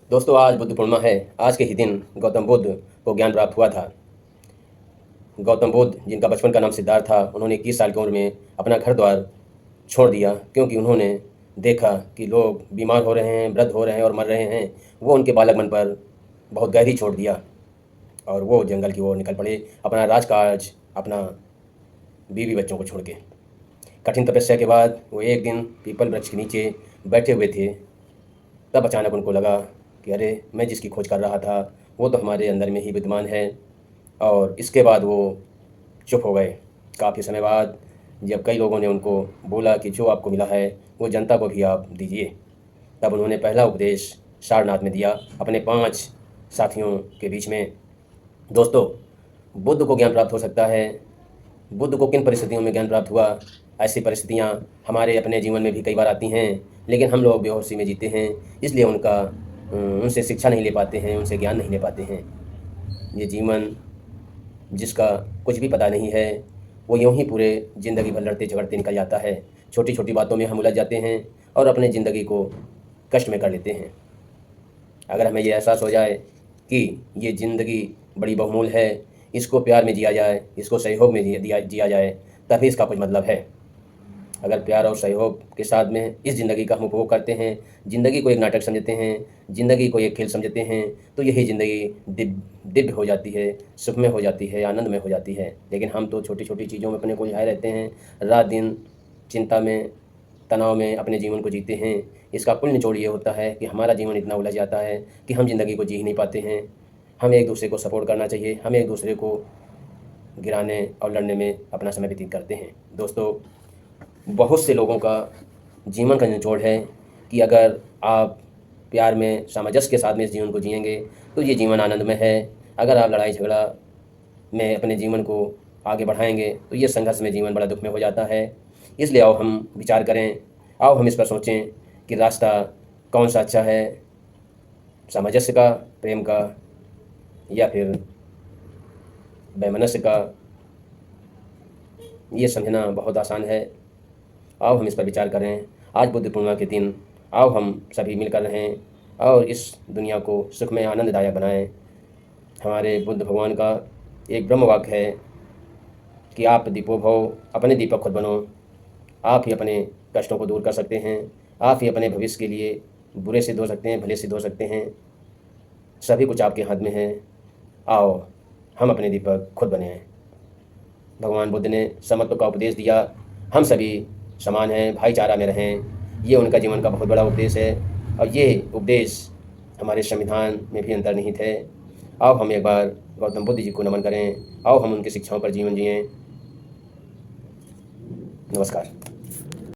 दोस्तों, आज बुद्ध पूर्णिमा है। आज के ही दिन गौतम बुद्ध को ज्ञान प्राप्त हुआ था। गौतम बुद्ध, जिनका बचपन का नाम सिद्धार्थ था, उन्होंने 21 साल की उम्र में अपना घर द्वार छोड़ दिया, क्योंकि उन्होंने देखा कि लोग बीमार हो रहे हैं, वृद्ध हो रहे हैं और मर रहे हैं। वो उनके बालक मन पर बहुत गहरी छोड़ दिया और वो जंगल की ओर निकल पड़े, अपना राजकाज, अपना बीवी बच्चों को छोड़ के। कठिन तपस्या के बाद वो एक दिन पीपल वृक्ष के नीचे बैठे हुए थे। तब अचानक उनको लगा कि अरे, मैं जिसकी खोज कर रहा था वो तो हमारे अंदर में ही विद्यमान है। और इसके बाद वो चुप हो गए। काफ़ी समय बाद जब कई लोगों ने उनको बोला कि जो आपको मिला है वो जनता को भी आप दीजिए, तब उन्होंने पहला उपदेश सारनाथ में दिया, अपने 5 साथियों के बीच में। दोस्तों, बुद्ध को ज्ञान प्राप्त हो सकता है। बुद्ध को किन परिस्थितियों में ज्ञान प्राप्त हुआ? ऐसी परिस्थितियाँ हमारे अपने जीवन में भी कई बार आती हैं, लेकिन हम लोग बेहोशी में जीते हैं, इसलिए उनसे शिक्षा नहीं ले पाते हैं, उनसे ज्ञान नहीं ले पाते हैं। ये जीवन जिसका कुछ भी पता नहीं है, वो यूँ ही पूरे ज़िंदगी भर लड़ते झगड़ते निकल जाता है। छोटी छोटी बातों में हम उलझ जाते हैं और अपने ज़िंदगी को कष्ट में कर लेते हैं। अगर हमें ये एहसास हो जाए कि ये ज़िंदगी बड़ी बहुमूल है, इसको प्यार में जिया जाए, इसको सहयोग में जिया जाए, तभी इसका कुछ मतलब है। अगर प्यार और सहयोग के साथ में इस ज़िंदगी का हम उपभोग करते हैं, ज़िंदगी को एक नाटक समझते हैं, ज़िंदगी को एक खेल समझते हैं, तो यही ज़िंदगी दिव्य हो जाती है, सुखमय हो जाती है, आनंदमय हो जाती है। लेकिन हम तो छोटी छोटी चीज़ों में अपने को उलझाए रहते हैं, रात दिन चिंता में, तनाव में अपने जीवन को जीते हैं। इसका कुल निचोड़ ये होता है कि हमारा जीवन इतना उलझ जाता है कि हम ज़िंदगी को जी ही नहीं पाते हैं। हमें एक दूसरे को सपोर्ट करना चाहिए, हमें एक दूसरे को गिराने और लड़ने में अपना समय व्यतीत करते हैं। दोस्तों, बहुत से लोगों का जीवन का निचोड़ है कि अगर आप प्यार में, सामंजस्य के साथ में इस जीवन को जिएंगे तो ये जीवन आनंदमय है। अगर आप लड़ाई झगड़ा में अपने जीवन को आगे बढ़ाएंगे तो ये संघर्ष में जीवन बड़ा दुःख में हो जाता है। इसलिए आओ हम विचार करें, आओ हम इस पर सोचें कि रास्ता कौन सा अच्छा है, सामंजस्य का, प्रेम का, या फिर वैमनस्य का। ये समझना बहुत आसान है। आओ हम इस पर विचार करें। आज बुद्ध पूर्णिमा के दिन आओ हम सभी मिलकर रहें और इस दुनिया को सुखमय आनंददायक बनाएं। हमारे बुद्ध भगवान का एक ब्रह्म वाक्य है कि आप दीपो भव, अपने दीपक खुद बनो। आप ही अपने कष्टों को दूर कर सकते हैं, आप ही अपने भविष्य के लिए बुरे सिद्ध हो सकते हैं, भले सिद्ध हो सकते हैं। सभी कुछ आपके हाथ में है। आओ हम अपने दीपक खुद बने। भगवान बुद्ध ने समत्व का उपदेश दिया। हम सभी समान हैं, भाईचारा में रहें। ये उनका जीवन का बहुत बड़ा उपदेश है और ये उपदेश हमारे संविधान में भी अंतर्निहित है। आओ हम एक बार गौतम बुद्ध जी को नमन करें। आओ हम उनकी शिक्षाओं पर जीवन जिएं। नमस्कार।